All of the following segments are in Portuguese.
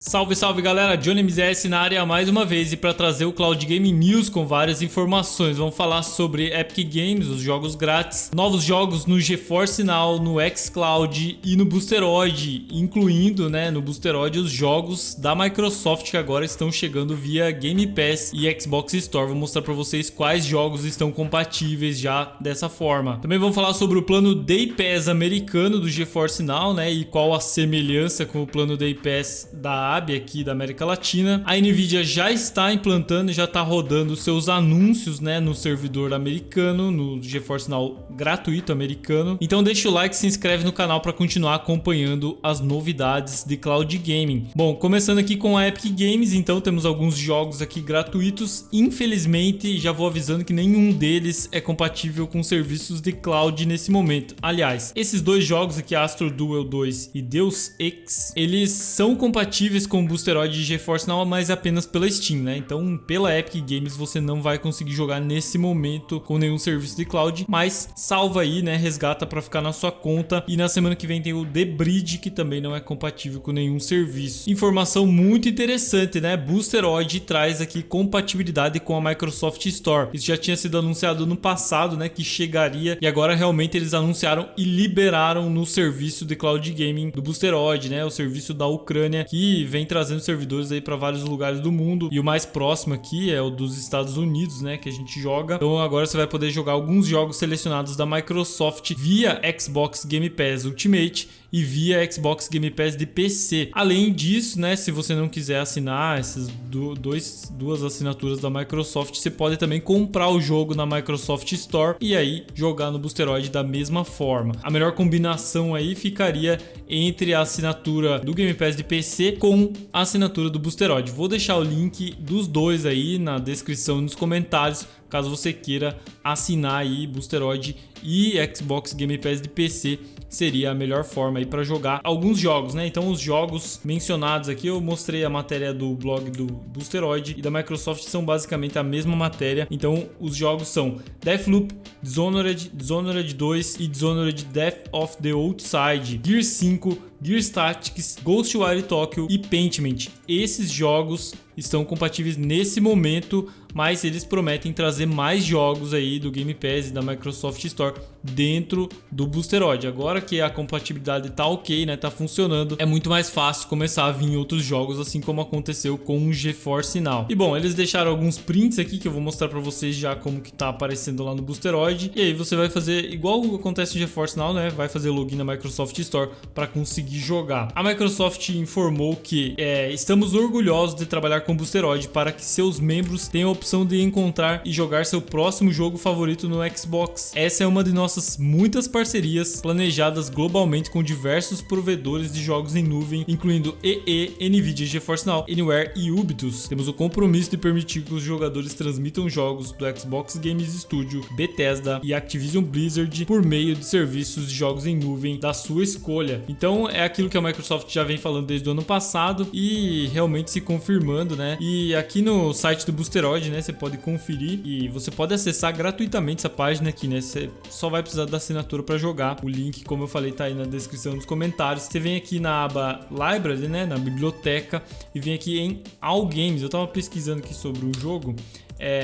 Salve, salve galera, Johnny MZS na área mais uma vez e para trazer o Cloud Gaming News com várias informações. Vamos falar sobre Epic Games, os jogos grátis, novos jogos no GeForce Now, no xCloud e no Boosteroid, incluindo no Boosteroid os jogos da Microsoft que agora estão chegando via Game Pass e Xbox Store. Vou mostrar para vocês quais jogos estão compatíveis já dessa forma. Também vamos falar sobre o plano Day Pass americano do GeForce Now, e qual a semelhança com o plano Day Pass da aqui da América Latina. A Nvidia já está implantando e já está rodando seus anúncios no servidor americano, no GeForce Now gratuito americano. Então deixa o like, se inscreve no canal para continuar acompanhando as novidades de Cloud Gaming. Bom, começando aqui com a Epic Games, então temos alguns jogos aqui gratuitos. Infelizmente, já vou avisando que nenhum deles é compatível com serviços de cloud nesse momento. Aliás, esses dois jogos aqui, Astro Duel 2 e Deus Ex, eles são compatíveis com o Boosteroid de GeForce Now, mas apenas pela Steam, Então, pela Epic Games você não vai conseguir jogar nesse momento com nenhum serviço de cloud, mas salva aí, resgata para ficar na sua conta. E na semana que vem tem o The Bridge, que também não é compatível com nenhum serviço. Informação muito interessante, Boosteroid traz aqui compatibilidade com a Microsoft Store. Isso já tinha sido anunciado no passado, que chegaria, e agora realmente eles anunciaram e liberaram no serviço de cloud gaming do Boosteroid, o serviço da Ucrânia, que vem trazendo servidores aí para vários lugares do mundo, e o mais próximo aqui é o dos Estados Unidos, que a gente joga. Então agora você vai poder jogar alguns jogos selecionados da Microsoft via Xbox Game Pass Ultimate e via Xbox Game Pass de PC. Além disso, se você não quiser assinar essas duas assinaturas da Microsoft, você pode também comprar o jogo na Microsoft Store e aí jogar no Boosteroid da mesma forma. A melhor combinação aí ficaria entre a assinatura do Game Pass de PC com a assinatura do Boosteroid. Vou deixar o link dos dois aí na descrição e nos comentários, caso você queira assinar aí Boosteroid e Xbox Game Pass de PC. Seria a melhor forma aí para jogar alguns jogos, Então os jogos mencionados aqui, eu mostrei a matéria do blog do Boosteroid e da Microsoft, são basicamente a mesma matéria. Então os jogos são Deathloop, Dishonored 2 e Dishonored Death of the Outside, Gear 5, Gears Tactics, Ghostwire Tokyo e Pentiment. Esses jogos estão compatíveis nesse momento, mas eles prometem trazer mais jogos aí do Game Pass e da Microsoft Store dentro do Boosteroid. Agora que a compatibilidade tá ok, tá funcionando, é muito mais fácil começar a vir outros jogos, assim como aconteceu com o GeForce Now. E bom, eles deixaram alguns prints aqui que eu vou mostrar para vocês já como que tá aparecendo lá no Boosteroid. E aí você vai fazer igual acontece no GeForce Now, vai fazer login na Microsoft Store para conseguir jogar. A Microsoft informou que estamos orgulhosos de trabalhar com o Boosteroid para que seus membros tenham a opção de encontrar e jogar seu próximo jogo favorito no Xbox. Essa é uma de nossas muitas parcerias planejadas globalmente com diversos provedores de jogos em nuvem, incluindo EE, Nvidia, GeForce Now, Anywhere e Ubisoft. Temos o compromisso de permitir que os jogadores transmitam jogos do Xbox Games Studio, Bethesda e Activision Blizzard por meio de serviços de jogos em nuvem da sua escolha. Então é aquilo que a Microsoft já vem falando desde o ano passado e realmente se confirmando, E aqui no site do Boosteroid, você pode conferir e você pode acessar gratuitamente essa página aqui, Você só vai precisar da assinatura para jogar. O link, como eu falei, tá aí na descrição dos comentários. Você vem aqui na aba Library, na biblioteca, e vem aqui em All Games. Eu tava pesquisando aqui sobre o jogo.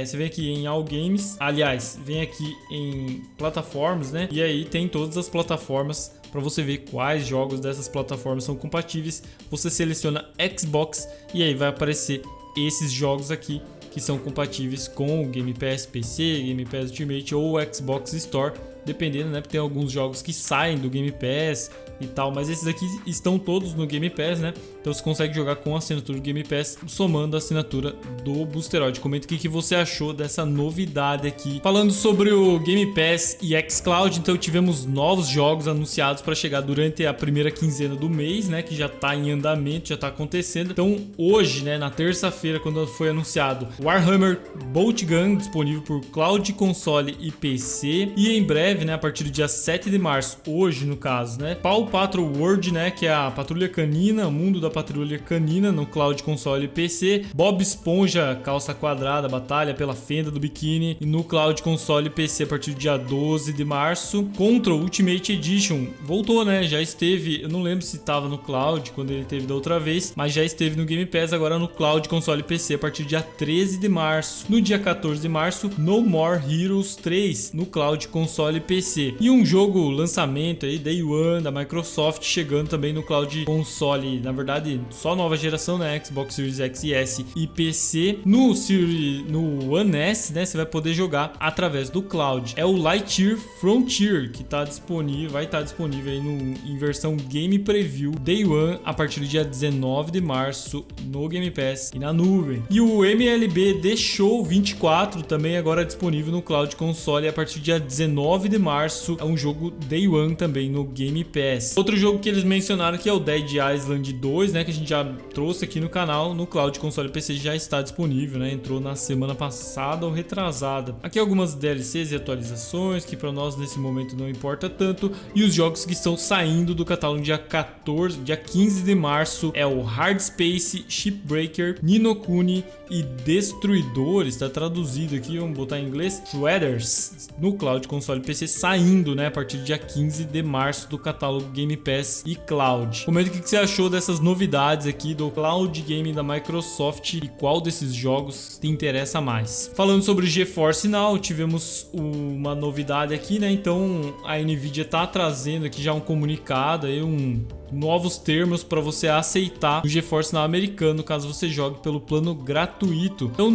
Você vem aqui em All Games, aliás, vem aqui em plataformas, E aí tem todas as plataformas para você ver quais jogos dessas plataformas são compatíveis. Você seleciona Xbox e aí vai aparecer esses jogos aqui que são compatíveis com o Game Pass PC, Game Pass Ultimate ou Xbox Store, dependendo, porque tem alguns jogos que saem do Game Pass e tal, mas esses aqui estão todos no Game Pass, Então você consegue jogar com a assinatura do Game Pass, somando a assinatura do Boosteroid. Comenta o que você achou dessa novidade aqui. Falando sobre o Game Pass e xCloud, então tivemos novos jogos anunciados para chegar durante a primeira quinzena do mês, que já está em andamento, já está acontecendo. Então hoje, na terça-feira, quando foi anunciado Warhammer Bolt Gun, disponível por Cloud, Console e PC, e em breve, a partir do dia 7 de março, hoje no caso, Paw Patrol World, que é a Patrulha Canina, o mundo da Patrulha Canina no Cloud Console e PC, Bob Esponja Calça Quadrada Batalha pela Fenda do Biquíni no Cloud Console e PC a partir do dia 12 de março, Control Ultimate Edition voltou, né? Já esteve, eu não lembro se estava no Cloud quando ele teve da outra vez, mas já esteve no Game Pass agora no Cloud Console e PC a partir do dia 13 de março. No dia 14 de março, No More Heroes 3 no Cloud Console e PC. E um jogo lançamento aí, Day One da Microsoft, chegando também no Cloud Console, na verdade só nova geração, né? Xbox Series X e S e PC. No One S, né, você vai poder jogar através do Cloud. É o Lightyear Frontier que tá disponível, vai estar disponível aí em versão Game Preview Day One a partir do dia 19 de março no Game Pass e na nuvem. E o MLB The Show 24 também agora disponível no Cloud Console a partir do dia 19 de março. É um jogo Day One também no Game Pass. Outro jogo que eles mencionaram que é o Dead Island 2, né, que a gente já trouxe aqui no canal, no Cloud Console e PC já está disponível, né? Entrou na semana passada ou retrasada. Aqui algumas DLCs e atualizações que para nós nesse momento não importa tanto, e os jogos que estão saindo do catálogo dia 15 de março é o Hard Space, Shipbreaker, Ni no Kuni e Destruidores, está traduzido aqui, vamos botar em inglês, Shredders, no Cloud Console e PC saindo, né, a partir do dia 15 de março do catálogo Game Pass e Cloud. Comenta o que você achou dessas novidades aqui do Cloud Gaming da Microsoft e qual desses jogos te interessa mais. Falando sobre o GeForce Now, tivemos uma novidade aqui, né? Então a Nvidia tá trazendo aqui já um comunicado aí, novos termos para você aceitar o GeForce Now americano caso você jogue pelo plano gratuito. Então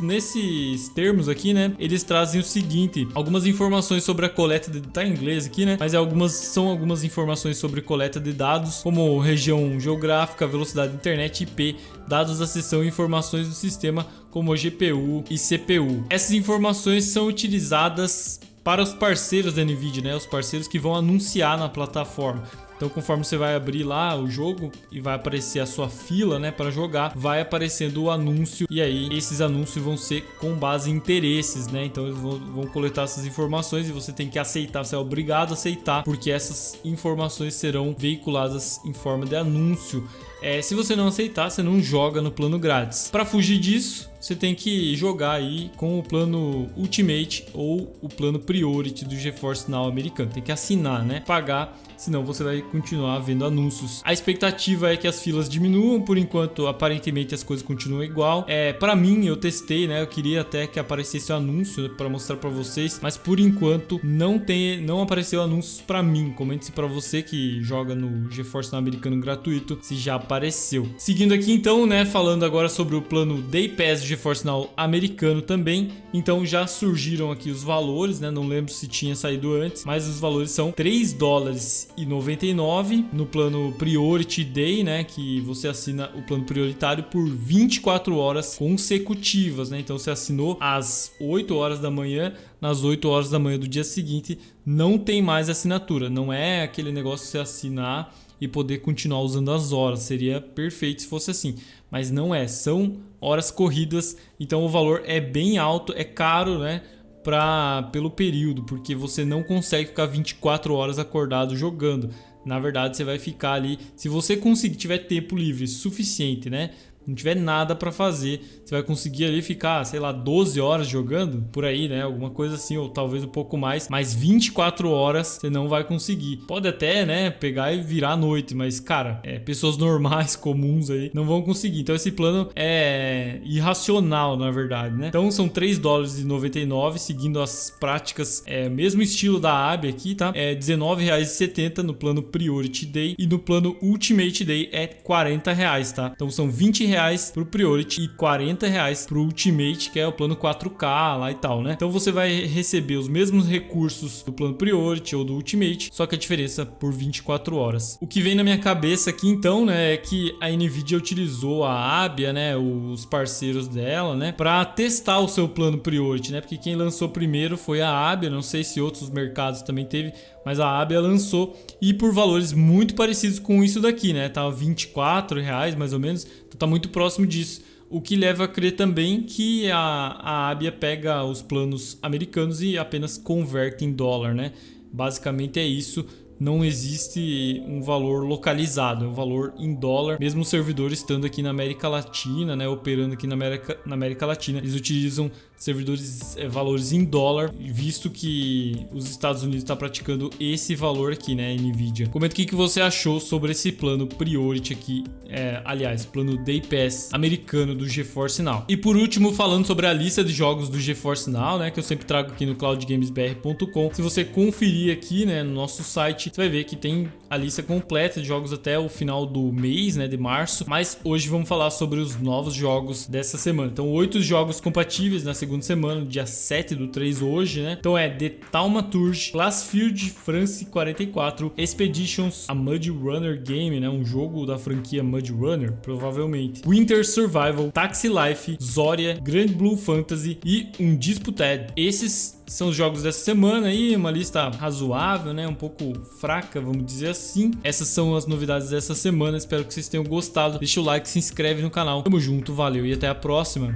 nesses termos aqui, né, eles trazem o seguinte: algumas informações sobre a coleta de, tá em inglês aqui, né, mas são algumas informações sobre coleta de dados, como região geográfica, velocidade de internet, IP, dados da seção e informações do sistema como GPU e CPU. Essas informações são utilizadas para os parceiros da Nvidia, né, os parceiros que vão anunciar na plataforma. Então, conforme você vai abrir lá o jogo e vai aparecer a sua fila, né, para jogar, vai aparecendo o anúncio, e aí esses anúncios vão ser com base em interesses, né? Então eles vão coletar essas informações e você tem que aceitar, você é obrigado a aceitar, porque essas informações serão veiculadas em forma de anúncio. Se você não aceitar, você não joga no plano grátis. Para fugir disso, você tem que jogar aí com o plano Ultimate ou o plano Priority do GeForce Now americano. Tem que assinar, né? Pagar, senão você vai continuar vendo anúncios. A expectativa é que as filas diminuam, por enquanto aparentemente as coisas continuam igual. Para mim, eu testei, né? Eu queria até que aparecesse o anúncio para mostrar para vocês, mas por enquanto não apareceu anúncios para mim. Comente se para você que joga no GeForce Now americano gratuito se já apareceu. Seguindo aqui então, né, falando agora sobre o plano Day Pass do GeForce Now americano também. Então já surgiram aqui os valores, né? Não lembro se tinha saído antes, mas os valores são $3,99 no plano Priority Day, né, que você assina o plano prioritário por 24 horas consecutivas, né? Então você assinou às 8 horas da manhã, nas 8 horas da manhã do dia seguinte não tem mais assinatura. Não é aquele negócio de você assinar e poder continuar usando as horas. Seria perfeito se fosse assim, mas não é, são horas corridas, então o valor é bem alto, é caro, né, pelo período, porque você não consegue ficar 24 horas acordado jogando. Na verdade, você vai ficar ali, se você tiver tempo livre suficiente, né, não tiver nada para fazer, você vai conseguir ali ficar, sei lá, 12 horas jogando, por aí, né? Alguma coisa assim, ou talvez um pouco mais, mas 24 horas você não vai conseguir. Pode até, né, pegar e virar à noite, mas, cara, pessoas normais, comuns aí, não vão conseguir. Então esse plano é irracional, na verdade, né? Então são $3,99, seguindo as práticas, mesmo estilo da AB aqui, tá? É R$19,70 no plano Priority Day, e no plano Ultimate Day é R$40, tá? Então são R$20 pro Priority e R$40 pro Ultimate, que é o plano 4K lá e tal, né? Então você vai receber os mesmos recursos do plano Priority ou do Ultimate, só que a diferença por 24 horas. O que vem na minha cabeça aqui então, né, é que a Nvidia utilizou a Abia, né, os parceiros dela, né, para testar o seu plano Priority, né? Porque quem lançou primeiro foi a Abia, não sei se outros mercados também teve, mas a Abia lançou, e por valores muito parecidos com isso daqui, né? Tava R$24 mais ou menos, então tá muito próximo disso. O que leva a crer também que a Abia pega os planos americanos e apenas converte em dólar, né? Basicamente é isso. não existe um valor localizado, é um valor em dólar. Mesmo os servidores estando aqui na América Latina, né, operando aqui na América Latina, eles utilizam servidores, valores em dólar, visto que os Estados Unidos está praticando esse valor aqui, né, Nvidia. Comenta o que você achou sobre esse plano Priority aqui, aliás, plano Day Pass americano do GeForce Now. E por último, falando sobre a lista de jogos do GeForce Now, né, que eu sempre trago aqui no cloudgamesbr.com. Se você conferir aqui, né, no nosso site, você vai ver que tem a lista completa de jogos até o final do mês, né, de março. Mas hoje vamos falar sobre os novos jogos dessa semana. Então, 8 jogos compatíveis na segunda semana, dia 7/3 hoje, né? Então The Thaumaturge, Classfield France 44, Expeditions, a Mud Runner Game, né? Um jogo da franquia Mud Runner, provavelmente. Winter Survival, Taxi Life, Zoria, Grand Blue Fantasy e Undisputed. Esses são os jogos dessa semana aí, uma lista razoável, né? Um pouco fraca, vamos dizer assim. Essas são as novidades dessa semana, espero que vocês tenham gostado. Deixa o like, se inscreve no canal. Tamo junto, valeu e até a próxima.